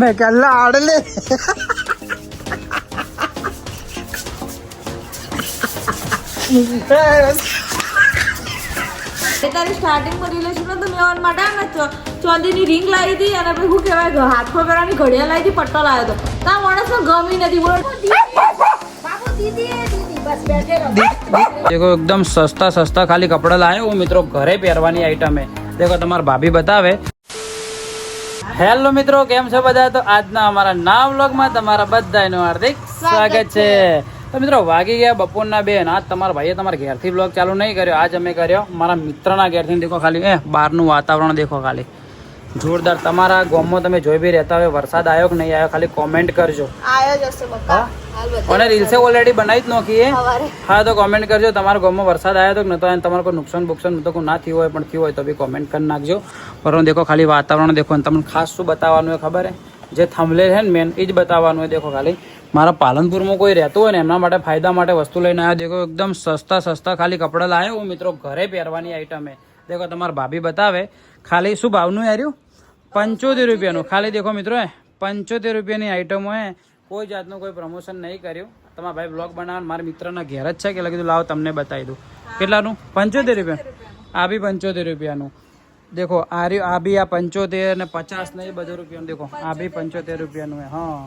मैं कल्ला आड़ले તારી સ્ટાર્ટિંગમાં રિલેશનમાં તો મેં માટે ને ચોંદીની રિંગ લાવી હતી અને પછી શું કહેવાય હાથમાં પહેરવાની ઘડિયાળ લાવી હતી પટ્ટો લાવ્યો હતો તા માણસને ગમી નથી બોલો બાપુ દીદી બસ બેઠે રહો देखो एकदम सस्ता सस्ता खाली कपड़ा लाए वो मित्रों घरे પહેરવાની આઈટમ है देखो તમારા ભાભી બતાવે હેલો મિત્રો કેમ છો બધા તો આજના અમારા નવા વ્લોગમાં તમારા બધાનું હાર્દિક સ્વાગત છે તો મિત્રો વાગી ગયા બપોરના 2 આજ તમારા ભાઈએ તમારા ઘેરથી વ્લોગ ચાલુ નહીં કર્યો આજ અમે કર્યો મારા મિત્રના ઘેરથી દેખો ખાલી બહારનું વાતાવરણ દેખો ખાલી જોરદાર તમારા ગામમાં તમે જોઈ બી રહેતા હોય વરસાદ આવ્યો કે નહીં આવ્યો ખાલી કોમેન્ટ કરજો આયો જશે બપ્પા અને રીલ્સે ઓલરેડી બનાવી જ નોખી હા તો કોમેન્ટ કરજો તમારા ગામમાં વરસાદ આવ્યો તો કે નતો તમારે કોઈ નુકસાન બુકસાન તો કોઈ ના થયું હોય પણ થયું હોય તો બી કોમેન્ટ કરી નાખજો પરંતુ દેખો ખાલી વાતાવરણ દેખો અને તમને ખાસ શું બતાવવાનું હોય ખબર હે જે થંબનેલ છે ને મેન એ જ બતાવવાનું હોય દેખો ખાલી મારા પાલનપુરમાં કોઈ રહેતું હોય ને એમના માટે ફાયદા માટે વસ્તુ લઈને આવ્યો દેખો એકદમ સસ્તા ખાલી કપડાં લાવ્યો હું મિત્રો ઘરે પહેરવાની આઈટમ હે દેખો તમારા ભાભી બતાવે ખાલી શું ભાવનું આવ્યું 75 રૂપિયાનું ખાલી દેખો મિત્રો 75 રૂપિયાની આઈટમો હે કોઈ જાતનું કોઈ પ્રમોશન નહીં કર્યું તમારા ભાઈ બ્લોગ બનાવવાનું મારા મિત્રના ઘેર જ છે કે કીધું લાવો તમને બતાવી દઉં કેટલાનું 75 રૂપિયા આ બી 75 રૂપિયાનું દેખો આ બી આ 75 ને 50 ને એ બધું રૂપિયાનું દેખો આ બી 75 રૂપિયાનું હા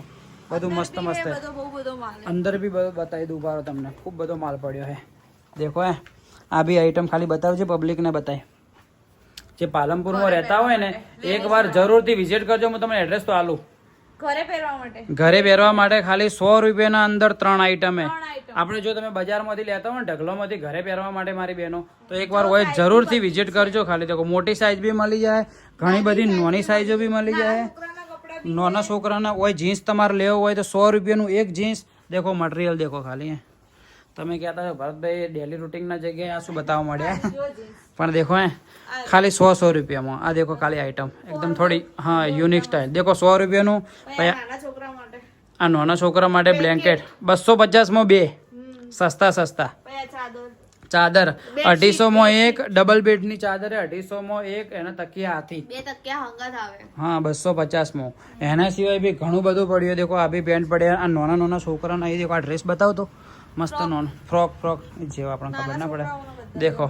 બધું મસ્ત મસ્ત અંદર બી બધું બતાવી દઉં બારો તમને ખૂબ બધો માલ પડ્યો હે દેખો આ બી આઈટમ ખાલી બતાવજો પબ્લિકને બતાય જે પાલનપુરમાં રહેતા હોય ને એકવાર જરૂરથી વિઝિટ કરજો હું તમને એડ્રેસ તો આલું ઘરે પહેરવા માટે ખાલી 100 રૂપિયાના અંદર 3 આઈટમ હે આપણે જો તમે બજારમાંથી લેતા હોય ને ઢગલોમાંથી ઘરે પહેરવા માટે મારી બહેનો તો એકવાર હોય જરૂરથી વિઝિટ કરજો ખાલી દેખો મોટી સાઈઝ બી મળી જાય ઘણી બધી નાની સાઈઝો બી મળી જાય નાના છોકરાના હોય જીન્સ તમારે લેવો હોય તો 100 રૂપિયાનું એક જીન્સ દેખો મટીરિયલ દેખો ખાલી તમે કહેતા છો ભરતભાઈ ડેલી રૂટીનના જગ્યાએ આ શું બતાવવા મળ્યા પણ દેખો ખાલી 100 રૂપિયામાં આ દેખો ખાલી આઈટમ એકદમ થોડી હા યુનિક સ્ટાઇલ દેખો 100 રૂપિયાનું આ નાના છોકરા માટે બ્લેન્કેટ 250 માં 2 સસ્તા ચાદર 250 માં એક ડબલ બેડની ચાદર 250 માં એક એના તકિયા હાથી હા 250 માં એના સિવાય બી ઘણું બધું પડ્યું દેખો આ બી પેન્ટ પડ્યા આ નાના છોકરાના અહીં દેખો આ ડ્રેસ બતાવતો મસ્ત નોન ફ્રોક જેવા આપણને ખબર ના પડે દેખો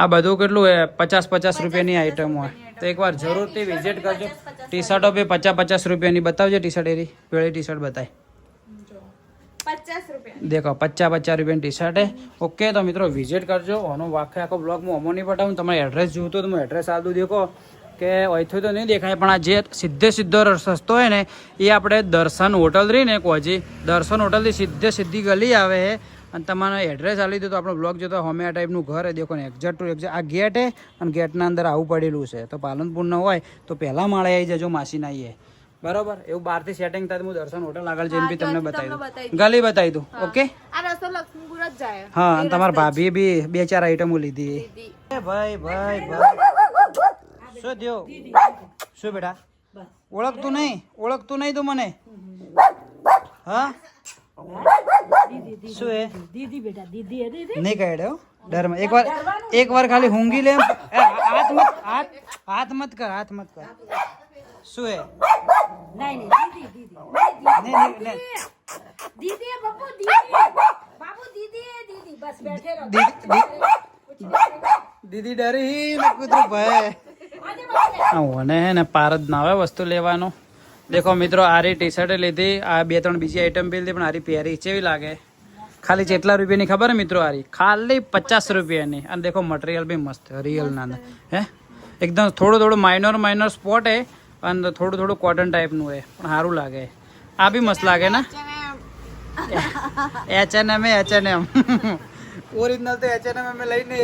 આ બધું કેટલું 50 રૂપિયાની આઈટમ હોય તો એકવાર જરૂરથી વિઝિટ કરજો ટી શર્ટો બી 50 રૂપિયાની બતાવજો ટી શર્ટ એરી પેલી ટી શર્ટ બતાય દેખો 50 રૂપિયાની ટી શર્ટ ઓકે તો મિત્રો વિઝિટ કરજો આનો આખો બ્લોગ હું અમો નહીં પટાવું તમારે એડ્રેસ જોયું તો હું એડ્રેસ આપું દેખો કે અહીંથી તો નહીં દેખાય પણ આ જે સીધો રસ્તો હોય ને એ આપણે દર્શન હોટલ રહી ને કોજી દર્શન હોટલથી સીધી ગલી આવે છે અને તમારે એડ્રેસ આપી દો તો આપણો બ્લોગ જોતો હોમે આ ટાઈપનું ઘર હે દેખો ને એક્ઝેક્ટ ટુ એક્ઝેક્ટ આ ગેટ હે અને ગેટના અંદર આવું પડેલું છે તો પાલનપુરના હોય તો પહેલા માળે આવી જજો માસીના આવીએ બરોબર એવું બહારથી સેટિંગ થાય હું દર્શન હોટલ આગળ જઈને બી તમને બતાવી દઉં ગલી બતાવી દઉં ઓકે હા અને તમારા ભાભીએ બી 2-4 આઈટમો લીધી ભાઈ શું થયો શું બેટા ઓળખતું નહીં તું મને હા શું હે દીદી બેટા દીદી નહીં કહે ડરમાં એકવાર ખાલી હુંગી લે હાથ મત કર શું હે દીદી ડરી કૂતરું ભાઈ ઓને હે ને પાર જ ના આવે વસ્તુ લેવાનો દેખો મિત્રો આરી ટી શર્ટ લીધી આ 2-3 બીજી આઈટમ બી લીધી પણ આરી પહેરી કેવી લાગે ખાલી કેટલા રૂપિયાની ખબર મિત્રો આરી ખાલી 50 રૂપિયાની અને દેખો મટીરિયલ બી મસ્ત રિયલ ના હે એકદમ થોડું માઇનર સ્પોટ હે અને થોડું કોટન ટાઈપનું હે પણ સારું લાગે આ બી મસ્ત લાગે ને H&M ઓરિજિનલ તો H&M અમે લઈને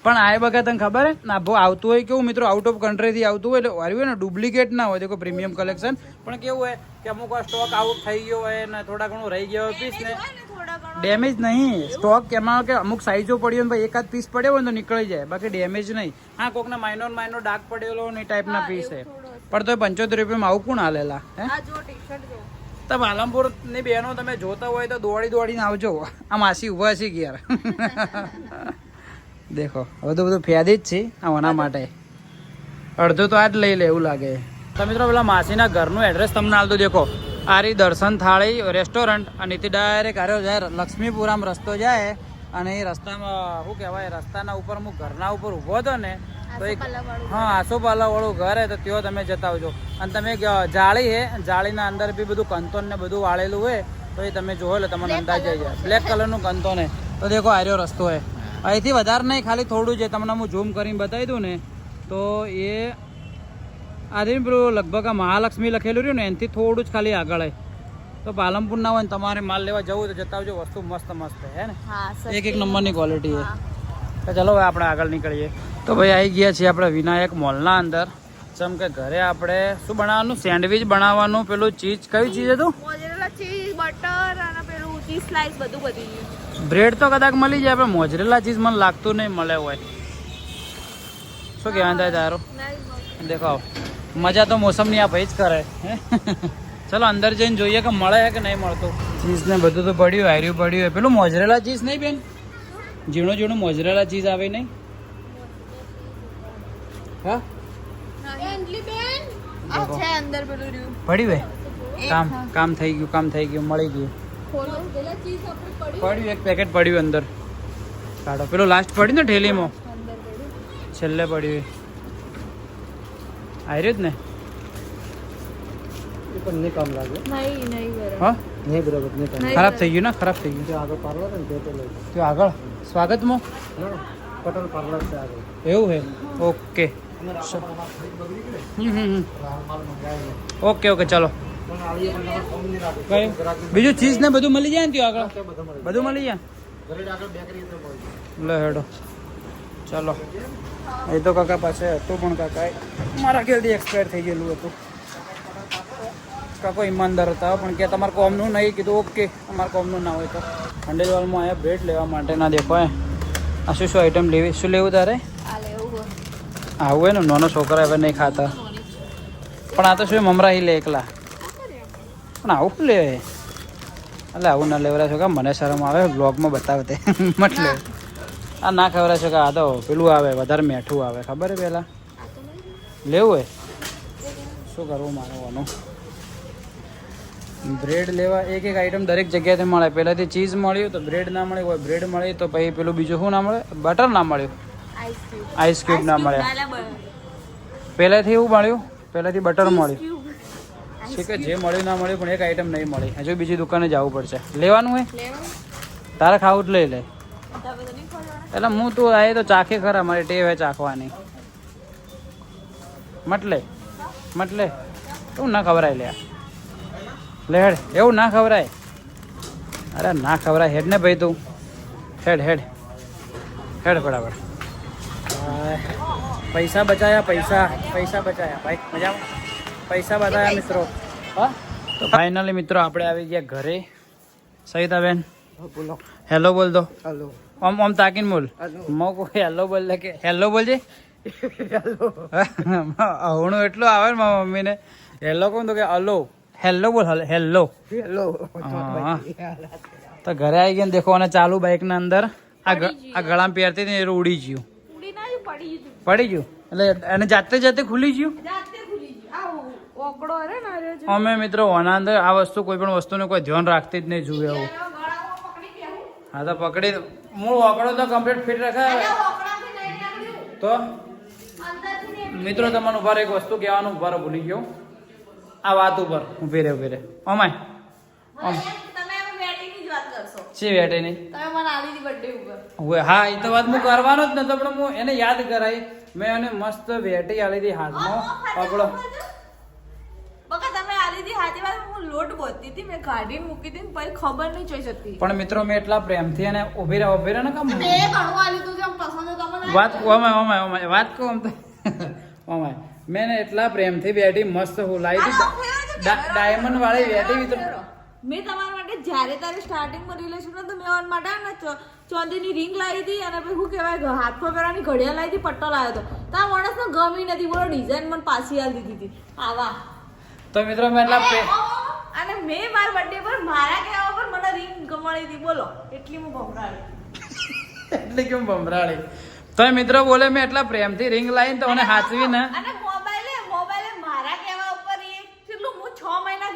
પણ આ બગા તને ખબર હે ના બહુ આવતું હોય કેવું મિત્રો આઉટ ઓફ કન્ટ્રીથી આવતું હોય એટલે આવ્યું હોય ને ડુપ્લિકેટ ના હોય દેખો પ્રીમિયમ કલેક્શન પણ કેવું હોય કે અમુક વાર સ્ટોક આઉટ થઈ ગયો હોય ને થોડા ઘણું રહી ગયો હોય પીસ ને ડેમેજ નહીં સ્ટોક એમાં કે અમુક સાઈઝો પડી હોય એકાદ પીસ પડ્યો હોય તો નીકળી જાય બાકી ડેમેજ નહીં હા કોકના માઇનોર ડાર્ક પડેલો ને ટાઈપના પીસ છે પણ તો 75 રૂપિયામાં આવું કોણ હાલેલા હે તો પાલનપુર ની બહેનો તમે જોતા હોય તો દોડીને આવજો આ માસી ઉભા છે યાર દેખો હવે તો બધું ફેદી જ છે આના માટે અડધું તો આ જ લઈ લે એવું લાગે તો મિત્રો પેલા માસીના ઘરનું એડ્રેસ તમને હાલ તો દેખો આરી દર્શન થાળી રેસ્ટોરન્ટ અને એથી ડાયરેક્ટ આવ્યો જાય લક્ષ્મીપુરામ રસ્તો જાય અને એ રસ્તામાં શું કહેવાય રસ્તાના ઉપર હું ઘરના ઉપર ઊભો હતો ને તો એક હા આસોપાલા વાળું ઘર હે તો ત્યાં તમે જતા આવજો અને તમે જાળી હે જાળીના અંદર બી બધું કંતોન ને બધું વાળેલું હોય તો એ તમે જોવો એટલે તમને અંદાજ આવી જાય બ્લેક કલરનું કંતોન હે તો દેખો આર્યો રસ્તો હે અહીંથી વધારે નહીં ખાલી થોડું છે તમને હું ઝૂમ કરીને બતાવી દઉં ને તો એ આજે પેલું લગભગ આ મહાલક્ષ્મી લખેલું રહ્યું ને એનાથી થોડું જ ખાલી આગળ હે તો પાલનપુર ના હોય ને તમારે માલ લેવા જવું તો જતા આવજો વસ્તુ મસ્ત મસ્ત હે ને એક નંબરની ક્વોલિટી છે તો ચલો હવે આપણે આગળ નીકળીએ તો ભાઈ આવી ગયા છીએ આપણે વિનાયક મોલના અંદર જેમ કે ઘરે આપણે શું બનાવવાનું સેન્ડવિચ બનાવવાનું પેલું ચીઝ કયું ચીઝ હતું મોઝરેલા ચીઝ બટર અને પેલું ચીઝ સ્લાઈસ બધું બધી ગયું બ્રેડ તો કદાચ મળી જાય પણ મોઝરેલા ચીઝ મને લાગતું નહીં મળે હોય શું કહેવાનું થાય તારું દેખાવ મજા તો મોસમની આ ભાઈ જ કરે ચલો અંદર જઈને જોઈએ કે મળે કે નહીં મળતું ચીઝ ને બધું તો પડ્યું હાર્યું પડ્યું હોય પેલું મોઝરેલા ચીઝ નહીં બેન ઝીણું ઝીણું મોઝરેલા ચીઝ આવે નહીં હા પડ્યું હે કામ થઈ ગયું મળી ગયું પડ્યું એક પેકેટ પડ્યું અંદર કાઢો પેલું લાસ્ટ પડ્યું ને ઠેલીમાં છેલ્લે પડ્યું આવ્યું જ ને નહીં કામ લાગે હા ખરાબ થઈ ગયું ને ખરાબ થઈ ગયું આગળ પાર્લર ને ત્યાં આગળ સ્વાગતમાં પટેલ પાર્લર છે આગળ એવું હે ઓકે ઓકે ઓકે ચલો બીજું ચીઝ ને બધું મળી જાય ને ત્યાં આગળ બધું મળી જાય લે હેડો ચલો એ તો કાકા પાસે હતું પણ કાકા મારા ખ્યાલથી એક્સપાયર થઈ ગયેલું હતું કાકો ઈમાનદાર હતા પણ કે તમારે કોમનું નહીં કીધું ઓકે અમારે કોમનું ના હોય તો ખંડેલવાલમાં આવ્યા બ્રેડ લેવા માટે ના દેખો આ શું શું આઈટમ લેવી શું લેવું તારે આવું હોય ને નાનો છોકરા હવે નહીં ખાતા પણ આ તો શું મમરા લે એકલા પણ આવું શું લે એટલે આવું ના લેવરા છો કે મને શરમ આવે બ્લોગમાં બતાવતે મતલબ આ ના ખબર છે કે આ તો પેલું આવે વધારે મીઠું આવે ખબર હે પહેલાં લેવું હોય શું કરવું મારવાનું બ્રેડ લેવા એક એક આઈટમ દરેક જગ્યાએથી મળે પહેલાંથી ચીઝ મળ્યું તો બ્રેડ ના મળી હોય બ્રેડ મળી તો પછી પેલું બીજું શું ના મળે બટર ના મળ્યું આઈસ ક્યુબ ના મળ્યા પહેલાંથી એવું મળ્યું પહેલાંથી બટર મળ્યું ઠીક છે જે મળ્યું ના મળ્યું પણ એક આઈટમ નહીં મળી હજુ બીજી દુકાને જવું પડશે લેવાનું હોય તારે ખાવું જ લઈ લે એટલે હું તું આવે તો ચાખે ખરા મારી ટેવ હે ચાખવાની મટલે એવું ના ખવરાય લે હેડ એવું ના ખવરાય અરે ના ખવરાય હેડ ને ભાઈ તું હેડ બરાબર પૈસા બચાયા પૈસા બચાયા ભાઈ મજામાં પૈસા બચાયા મિત્રો હા તો ફાઇનલી મિત્રો આપણે આવી ગયા ઘરે સહિતાબેન બોલો હેલો બોલ દો હેલો ઓમ તાકીને બોલ મો કોઈ હેલો બોલ કે હેલો બોલજે હવણું એટલું આવે ને મારા મમ્મીને હેલો કોણ તો કે હલો હેલો બોલ હેલો તો ઘરે આવી ગયા દેખો અને ચાલુ બાઇકના અંદર આ ગળામાં પહેરતી હતી એ ઉડી ગયું પડી ગયું એટલે એને જાતે ખુલી ગયું અમે મિત્રો ઓના અંદર આ વસ્તુ કોઈ પણ વસ્તુનું કોઈ ધ્યાન રાખતી જ નહીં જુએ એવું હા તો પકડી હું ઓકડો તો કમ્પ્લીટ ફિટ રખાય તો મિત્રો તમને ઉભા એક વસ્તુ કહેવાનું ઉભા ભૂલી ગયો આ વાત ઉપર ઉભી રહે ઓમાય શી વેટે નહીં હા એ તો વાત હું કરવાનો જ નતો પણ હું એને યાદ કરાવી મેં એને મસ્ત વેટી આલી હતી હાથમાં પકડો પણ મિત્રો મેં એટલા પ્રેમથી અને ઉભી રહે ને કામ વાત કહું ઓમાય મેં એટલા પ્રેમથી બેઠી મસ્ત હું લાવી હતી ડાયમંડ વાળી વેટી મિત્રો મેં તમારા માટે જ્યારે તારે સ્ટાર્ટિંગમાં રિલેશન હતું મેં ઓન માટે ને ચોંદીની રિંગ લાવી હતી અને પછી શું કહેવાય હાથમાં પહેરવાની ઘડિયાળ લાવી હતી પટ્ટો લાવ્યો હતો તો આ માણસને ગમી નથી બોલો ડિઝાઇન મને પાછી આલી દીધી હતી આવા તો મિત્રો મેં એટલા અને મેં મારા બર્થડે પર મારા કહેવા પર મને રિંગ ગમાડી હતી બોલો એટલી હું ભમરાળી એટલે કેમ ભમરાળી તો મિત્રો બોલે મેં એટલા પ્રેમથી રિંગ લાવીને તો મને હાથવી ને અને મોબાઈલે મારા કહેવા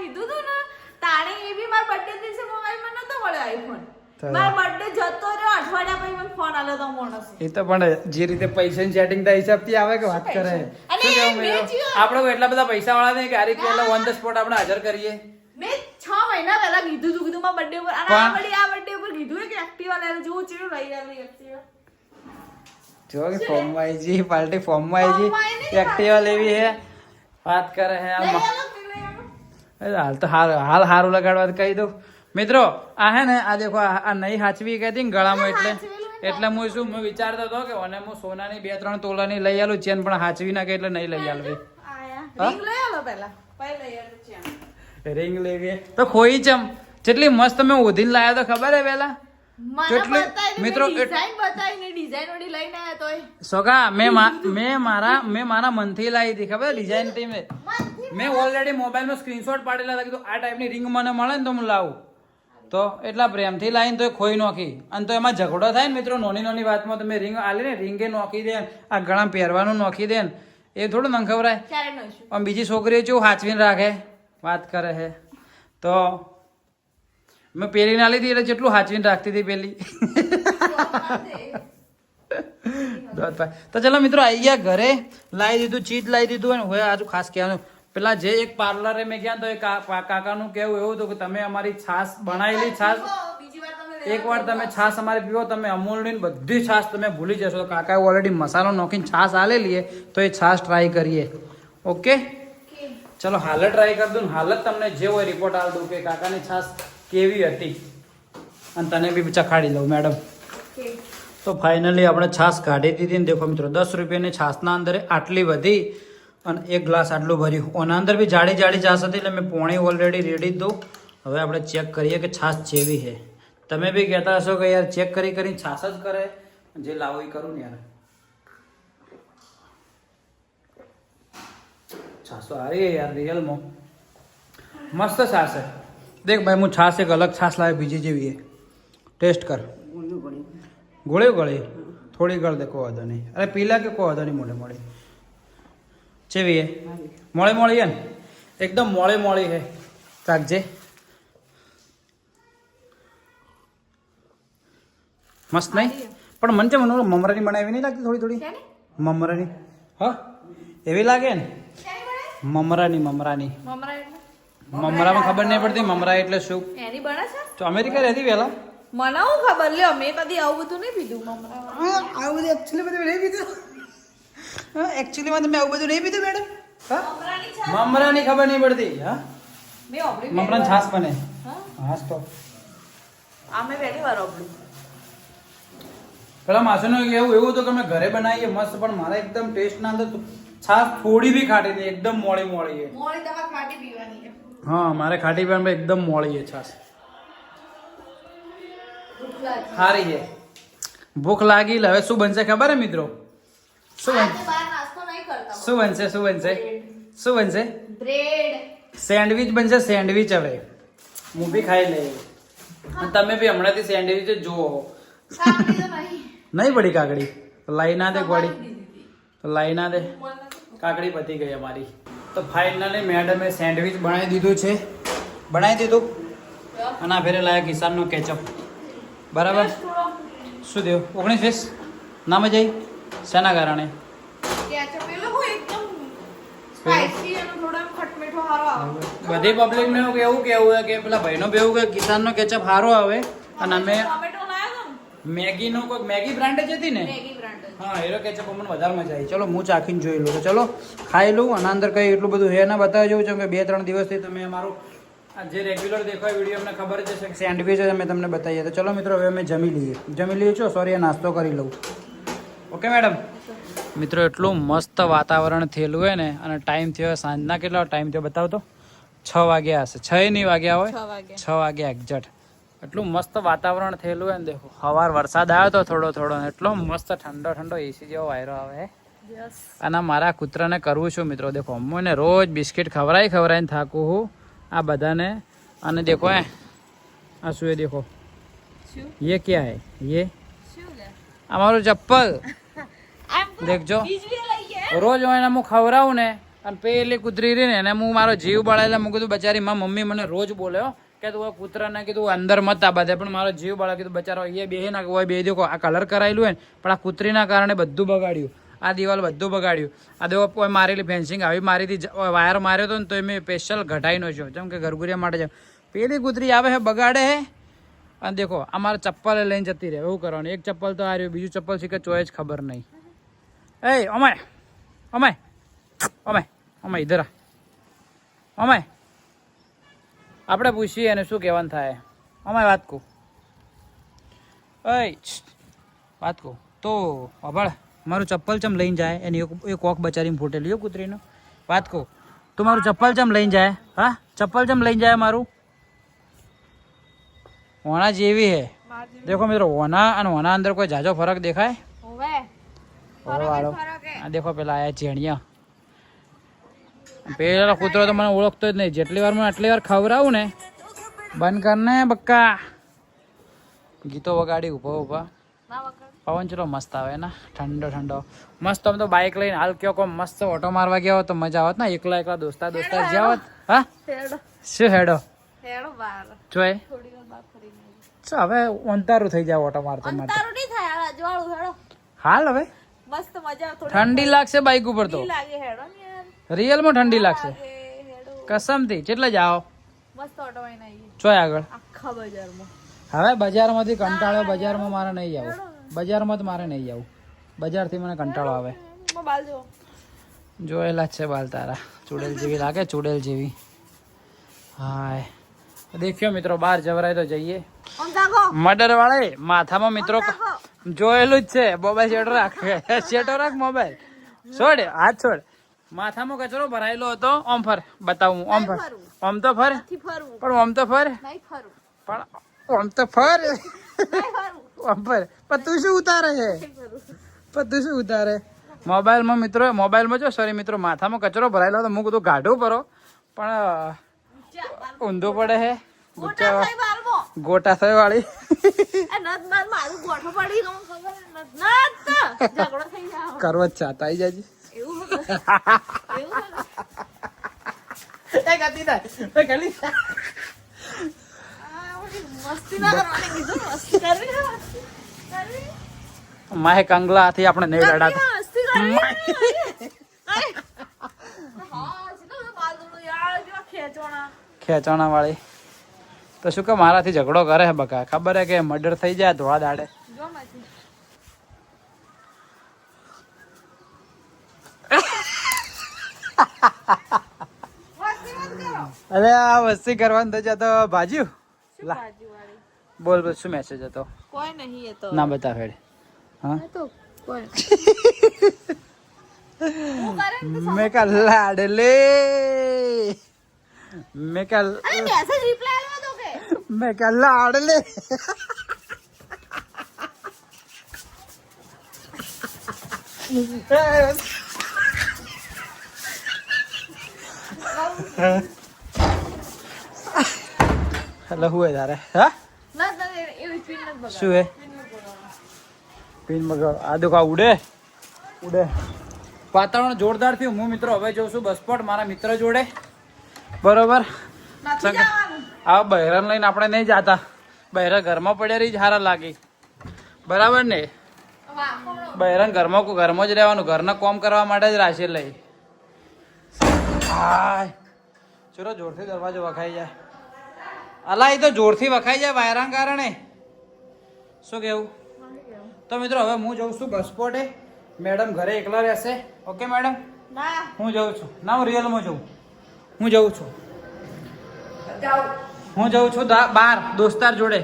કીધું તું ને તાણે એ બી મારા બર્થડે દિવસે મોબાઈલ માં નતો મળ્યો આઈફોન. તો મારો બર્થડે જતો રહ્યો અઠવાડિયા પછી મને ફોન આલ્યો તો માણસે. એ તો પણ જે રીતે પૈસાની સેટિંગ થાય હિસાબથી આવે કે વાત કરે. અને શું કહેવું મેં મિત્રો? જીઓ- આપણે કોઈ એટલા બધા પૈસા વાળા નહીં કે આ રીતે એટલે ઓન ધ સ્પોટ આપણે હાજર કરીએ. મેં 6 મહિના પહેલા કીધું તું કીધું મારા બર્થડે ઉપર અને આ બર્થડે ઉપર કીધું કે એક્ટિવા લઈને જોઉં ચેવું લઈ આલી એક્ટિવા. જો કે ફોર્મમાં આવી જી પાર્ટી ફોર્મમાં આવી જી એક્ટિવા લેવી હે વાત કરે હે લઈ આમ. આલો કે લઈ આલો. હાલ તો હાલ હારું લગાડવા તો કહી દઉં મિત્રો. આ હે ને આ દેખો આ નહીં હાચવી કહેતી ને ગળામાં એટલે હું શું મેં વિચારતો હતો કે અને હું સોનાની 2-3 તોલાની લઈ આલું ચેન પણ હાચવી નાખે એટલે નહીં લઈ આલવી. આયા રિંગ લઈ આલો પહેલા પછી લઈ આલો ચેન. રિંગ લેવી તો ખોઈ ચમ જેટલી મસ્ત મેં ઉધીને લાયા તો ખબર હે પેલા મને કેટલી- બતાવી મિત્રો, ડિઝાઇન બતાવીને ડિઝાઇન વળી લઈને આયા તોય સોગા મેં મારા મનથી લાવી હતી ખબર ડિઝાઇન થી મેં ઓલરેડી મોબાઈલમાં સ્ક્રીનશોટ પાડેલા હતા કીધું આ ટાઈપની રિંગ મને મળે ને તો હું લાવું તો એટલા પ્રેમથી લાવીને તો ખોઈ નોખી અને તો એમાં ઝઘડો થાય ને મિત્રો નાની વાતમાં તમે રિંગ આલે ને રિંગે નોખી દે આ ગળા પહેરવાનું નોખી દે એ થોડું મને ખબરાય ક્યારે નોશું આમ બીજી છોકરીઓ કેવું હાચવીને રાખે વાત કરે છે તો મેં પહેરી ના લીધી એટલે જેટલું હાચવીને રાખતી હતી પેલી તો ચલો મિત્રો આવી ગયા ઘરે લાવી દીધું ચીજ લાવી દીધું અને હવે આજુ ખાસ કહેવાનું પેલા જે એક પાર્લરે મેં ગયા તો એ કાકાનું કેવું એવું હતું કે તમે અમારી છાશ બનાવેલી છાશ બીજી વાર તમે એકવાર તમે છાશ અમારે પીવો તમે અમૂલની બધી છાશ તમે ભૂલી જશો તો કાકાએ ઓલરેડી મસાલો નાખીને છાશ આલેલી તો એ છાશ ટ્રાય કરીએ ઓકે ચલો હાલ ટ્રાય કરી દઉં હાલ જ તમને જે હોય રિપોર્ટ આલ દઉં કે કાકાની છાશ કેવી હતી અને તને બી ચખાડી લઉં મેડમ તો ફાઇનલી આપણે છાશ કાઢી દીધી ને દેખો મિત્રો 10 રૂપિયાની છાશના અંદર આટલી બધી અને એક ગ્લાસ આટલું ભર્યું ઓના અંદર બી જાડી છાશ હતી એટલે મેં પોણી ઓલરેડી રેડી જ દઉં હવે આપણે ચેક કરીએ કે છાશ જેવી છે તમે બી કહેતા હશો કે યાર ચેક કરીને છાશ જ કરે જે લાવો એ કરું ને યાર છાશ તો હારી છે યાર રિયલમાં મસ્ત છાશ છે દેખ ભાઈ હું છાશ એક અલગ છાશ લાવે બીજી જેવી છે ટેસ્ટ કર ગળી થોડી ગળ દે કોઈ વાંધો નહીં અરે પીલા કે કોઈ વાંધો નહીં મોડે ચેવી હે મોળી હે ને એકદમ મોળી હે રાખજે મસ્ત નહીં પણ મને છે મને મમરાની બનાવી નહીં લાગતી થોડી મમરાની હા એવી લાગે ને મમરાની મમરામાં ખબર નહીં પડતી મમરા એટલે શું એની બને છે તો અમેરિકા રહેતી પેલા મને હું ખબર લ્યો મેં કદી આવું બધું નહીં પીધું મમરા આવું બધું એકચ્યુઅલી બધું નહીં પીધું એકચ્યુઅલીમાં તમે આવું બધું નહીં પીધું મેડમ મમરાની છાશ મમરાની ખબર નહીં પડતી હા મેં ઓબળી મમરાની છાશ બને હા હા તો આ મેં પહેલી વાર ઓબળી પેલા માસુનું એવું હતું કે અમે ઘરે બનાવીએ મસ્ત પણ મારા એકદમ ટેસ્ટ ના અંદર છાશ થોડી બી ખાટી નહીં એકદમ મોળી છે મોળી તમારે ખાટી પીવાની છે હા મારે ખાટી પીવાની એકદમ મોળી છે છાશ ભૂખ લાગી સારી છે ભૂખ લાગી હવે શું બનશે ખબર હે મિત્રો શું આજે બહાર નાસ્તો નહીં કરતા શું બનશે બ્રેડ સેન્ડવિચ બનશે સેન્ડવિચ હવે હું બી ખાઈ લઈએ અને તમે બી હમણાંથી સેન્ડવિચ જ જુઓ કાકડી તો નહીં નહીં પડી કાકડી તો લાઈ ના દે પડી તો લાઈ ના દે કાકડી પતી ગઈ અમારી તો ફાઇનલી મેડમે સેન્ડવિચ બનાવી દીધું છે અને આ ફેરે લાયા કિસાનનો કેચઅપ બરાબર શું થયું 19-20 ના મજા આવી શેના કારણે કેચઅપ પેલો હું એકદમ સ્પાઈસી અને થોડો એમ ખટમીઠો હારો આવે બધી પબ્લિકને એવું કેવું કે પેલા ભાઈનો બેવું કે કિસાનનો કેચઅપ સારો આવે અને અમે ટોમેટો લાવ્યો તો મેગીનો કોઈ મેગી બ્રાન્ડ જ હતી ને મેગી બ્રાન્ડ હા હીરો કેચઅપ અમને વધારે મજા આવી ચલો હું ચાખીને જોઈ લઉં તો ચલો ખાઈ લઉં અને અંદર કંઈ એટલું બધું હે ના બતાવી જવું છે કે 2-3 દિવસથી તમે અમારું આ જે રેગ્યુલર દેખાય વિડીયો અમને ખબર જ છે કે સેન્ડવિચ અમે તમને બતાવીએ તો ચલો મિત્રો હવે અમે જમી લઈએ છો સોરી નાસ્તો કરી લઉં ઓકે મેડમ મિત્રો એટલું મસ્ત વાતાવરણ થયેલું હોય ને અને ટાઈમ થયો સાંજના કેટલો ટાઈમ થયો બતાવતો 6 વાગ્યા હશે 6 નહીં વાગ્યા હોય 6 વાગ્યા એક્ઝેક્ટ એટલું મસ્ત વાતાવરણ થયેલું હોય ને દેખો સવાર વરસાદ આવ્યો તો થોડો એટલો મસ્ત ઠંડો એસી જેવો વાયરો આવે અને મારા કૂતરાને કરવું છું મિત્રો દેખો અમ્મુને રોજ બિસ્કિટ ખવડાવીને થાકું હું આ બધાને અને દેખો આ શું એ દેખો ये क्या है ये અમારું ચપ્પલ દેખજો રોજ હું એને હું ખવડાવું ને અને પેલી કૂતરી રહી ને એને હું મારો જીવ બળાયેલા મૂકી કીધું બચારી મારી મમ્મી મને રોજ બોલે કે તું કૂતરાને કીધું અંદર મત આ બધે પણ મારો જીવ બળા કીધું બચારો અહીંયા બેહી ના હોય બે દેખો આ કલર કરાયેલું હોય ને પણ આ કૂતરીના કારણે બધું બગાડ્યું આ દિવાલ બધું બગાડ્યું આ દેવો કોઈ મારેલી ફેન્સિંગ આવી મારી હતી વાયર માર્યો હતો ને તો મેં સ્પેશિયલ ઘટાઈનો છો જેમ કે ઘરઘુરિયા માટે છે પેલી કૂતરી આવે છે બગાડે હે અને દેખો અમારે ચપ્પલ લઈને જતી રહે એવું કરવાનું એક ચપ્પલ તો આ રહ્યું બીજું ચપ્પલ શીખે ચોય જ ખબર નહીં એ અમાય અમાય અમાય અમાય ઇધર અમાય આપણે પૂછીએ એને શું કહેવાનું થાય અમાય વાત કહું વાત કહું તો અભાળ મારું ચપ્પલ ચમ લઈને જાય એની એક કોક બચારીને ફૂટેલી હો કૂતરીનો વાત કહું તું મારું ચપ્પલ ચમ લઈને જાય હા ચપ્પલ ચમ લઈને જાય મારું ઓના જેવી હે દેખો મિત્રો ઓના અને ઓના અંદર કોઈ જાજો ફરક દેખાય વાળો આ દેખો પેલા આયા ચેણિયા પેલા કૂતરો તો મને ઓળખતો જ નહીં જેટલી વાર મને આટલી વાર ખવડાવું ને બંધ કરને બક્કા ગીતો વગાડી ઉભા ઉભા પવન ચલો મસ્ત આવે ને ઠંડો ઠંડો મસ્ત આમ તો બાઇક લઈને હાલ કયો કોઈ મસ્ત ઓટો મારવા ગયા હોત તો મજા આવત ને એકલા એકલા દોસ્તા જ્યાં હોત હા શું હેડો જોય હવે અંધારું થઈ જાય ઓટો મારતો હાલ હવે ઠંડી લાગશે બાઇક ઉપર તો રિયલમાં ઠંડી લાગશે કસમથી કેટલા જાઓ ચોય આગળ હવે બજારમાંથી કંટાળો બજારમાં મારે નહીં જવું બજારમાં તો મારે નહીં જવું બજારથી મને કંટાળો આવે જોયેલા જ છે બાલ તારા ચૂડેલ જેવી લાગે ચૂડેલ જેવી હાય દેખ્યો મિત્રો બહાર જવરાય તો જઈએ મર્ડર વાળે માથામાં મિત્રો જોયેલું જ છે મોબાઈલ શેટો રાખ શેટો રાખ મોબાઈલ છોડ હાથ છોડ માથામાં કચરો ભરાયેલો હતો ઓમ ફર બતાવું ઓમ ફર ઓમ તો ફર પણ ઓમ તો ફર પણ ઓમ તો ફર ઓમ ફર પણ તું શું ઉતારે છે પણ તું શું ઉતારે મોબાઈલમાં મિત્રો મોબાઈલમાં જો સોરી મિત્રો માથામાં કચરો ભરાયેલો હતો હું કીધું ગાઢું કરો પણ ઊંધું પડે છે ગોટા થઈ વાળી કરવો જ ચાતા આવી જાય માહે કંગલા થી આપણે નહીં રડાતા ખેંચવાના વાળી તો શું કે મારાથી ઝઘડો કરે બકા ખબર હે કે મર્ડર થઈ જાય ધોળા દાડે અરે આ વસ્તી કરવાનું તો જતો ભાજ્યું બોલ બોલ શું મેસેજ હતો કોઈ નહીં એ તો ના બતા ફેડ હા તો કોઈ મેં કા લાડલે મેં કા મેસેજ રિપ્લાય આલવા દો કે મેં કા લાડલે હેલો હું તારે હા શું હે પિન બગાડ આ દુખા ઉડે ઉડે વાતાવરણ જોરદાર થયું હું મિત્રો હવે જઉં છું બસ સ્પોટ મારા મિત્ર જોડે બરોબર આ બહેરાન લઈને આપણે નહીં જાતા બહેરા ઘરમાં પડ્યા રહી સારા લાગી બરાબર ને બહેરાન ઘરમાં જ રહેવાનું ઘરના કામ કરવા માટે જ રાશિ લઈ હાય ચલો જોરથી દરવાજો વખાઈ જાય અલા એ તો જોરથી વખાઈ જાય વાયરાના કારણે શું કેવું તો મિત્રો હવે હું જઉં છું બસ સ્પોટે મેડમ ઘરે એકલા રહેશે ઓકે મેડમ હું જઉં છું ના હું રિયલમાં જઉં હું જઉં છું બહાર દોસ્તાર જોડે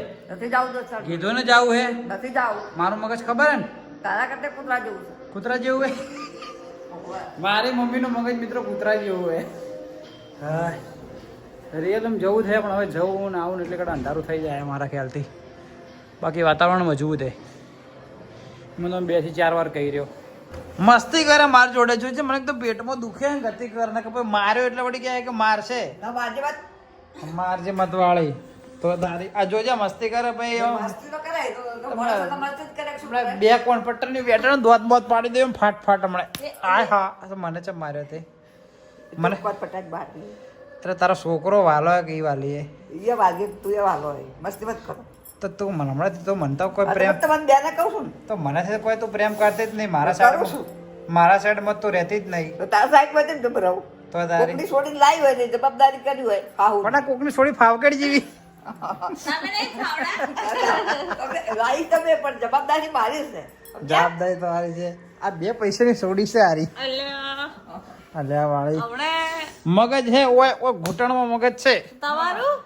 કીધું ને જાવું હે નથી જાવ મારું મગજ ખબર હે ને તારા કરતા કૂતરા જેવું છે કૂતરા જેવું હે મારી મમ્મીનું મગજ મિત્રો કૂતરા જેવું હે હા રિયલમ જવું છે પણ હવે જવું ને આવું ને એટલે કડા અંધારું થઈ જાય મારા ખ્યાલથી બાકી વાતાવરણ મજબૂત છે મને 2 થી 4 વાર કહી રહ્યો મસ્તી કરે માર જોડે જોઈ મને તો પેટમાં દુખે ગતિ કરે ને કે માર્યો એટલે વળી કહે કે મારશે ના બાજે વાત મારજે મત વાળી તો દારી આ જોજે મસ્તી કરે ભાઈ મસ્તી તો કરે તો મોણસ તો મસ્તી જ કરે શું કરે બે કોણ પટ્ટર ની વેટણ દોત બોત પાડી દે ફાટ ફાટ હમણે આ હા મને ચમ માર્યો તે મને કોટ પટાક બહાર એટલે તારો છોકરો વાલો કે ઈ વાલી એ એ વાગે તું એ વાલો હોય મસ્તી મત કરો તો તું મને હમણાંથી તો મનતા કોઈ આ પ્રેમ તો તમને બેને કહું છું ને તો મને છે કોઈ તું પ્રેમ કરતી જ નહીં મારા તો કરું સાઈડ છું. મારા સાઈડમાં તું રહેતી જ નહીં તો તારા સાઈડમાં જ જબર રહું તો તારી કોકની છોડીને લાવી હોય ને જવાબદારી કરી હોય હાહુ પણ આ કોકની થોડી ફાવકેડ જેવી તમે નહીં ખાવડા તમે લાવી તમે પણ જવાબદારી મારી જ ને જવાબદારી તો હારી છે આ બે પૈસાની સોડી છે હારી અલ્યા અલ્યા વાળી હમણે મગજ હે ઓય ઓય ઘૂંટણમાં મગજ છે તમારું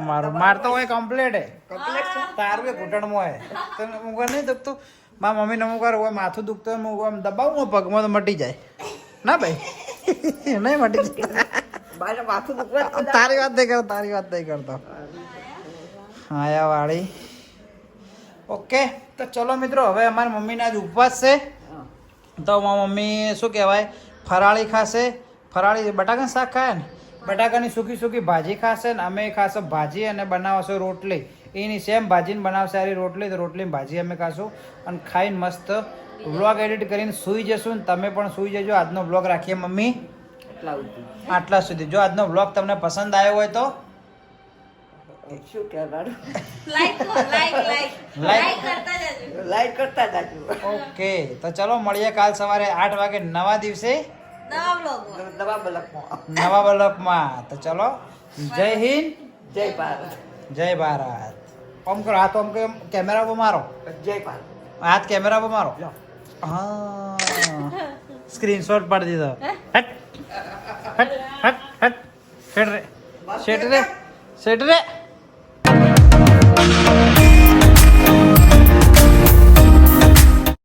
મારું માર તો ઓય કમ્પ્લીટ હે કમ્પ્લેટ છે તારું એ ઘૂંટણમાં હે તને મુગર નહીં દુખતું મારા મમ્મીને મુગર હોય માથું દુખતું હોય મુગર આમ દબાવું પગમાં તો મટી જાય ના ભાઈ નહીં મટી જાય મારે માથું દુખવા તારી વાત નહીં કરતો તારી વાત નહીં કરતો આયા વાળી ઓકે તો ચલો મિત્રો હવે અમારી મમ્મીના આજ ઉપવાસ છે તો મારી મમ્મી શું કહેવાય ફરાળી ખાશે ફરાળી બટાકાનું શાક ખાય ને બટાકાની સૂકી સૂકી ભાજી ખાશે ને અમે ખાશે ભાજી અને બનાવશે રોટલી એની સેમ ભાજીને બનાવશે સારી રોટલી તો રોટલી ભાજી અમે ખાશું અને ખાઈને મસ્ત વ્લોગ એડિટ કરીને સૂઈ જશું ને તમે પણ સૂઈ જજો આજનો વ્લોગ રાખીએ મમ્મી આટલા સુધી જો આજનો વ્લોગ તમને પસંદ આવ્યો હોય તો શું કહેવાનું લાઈક કરતા જજો લાઈક કરતા જાજો ઓકે તો ચલો મળીએ કાલ સવારે 8 વાગે નવા દિવસે નવા બ્લોગમાં નવા બલકમાં નવા બ્લોકમાં તો ચલો જય હિન્દ જય ભારત જય ભારત ઓમ કરો હાથ ઓમ કે કેમેરા પર મારો જય ભારત હાથ કેમેરા પર મારો લો. હા સ્ક્રીનશોટ પાડી દીધો હટ હટ હટ હટ શેટ રે શેટ રે શેટ રે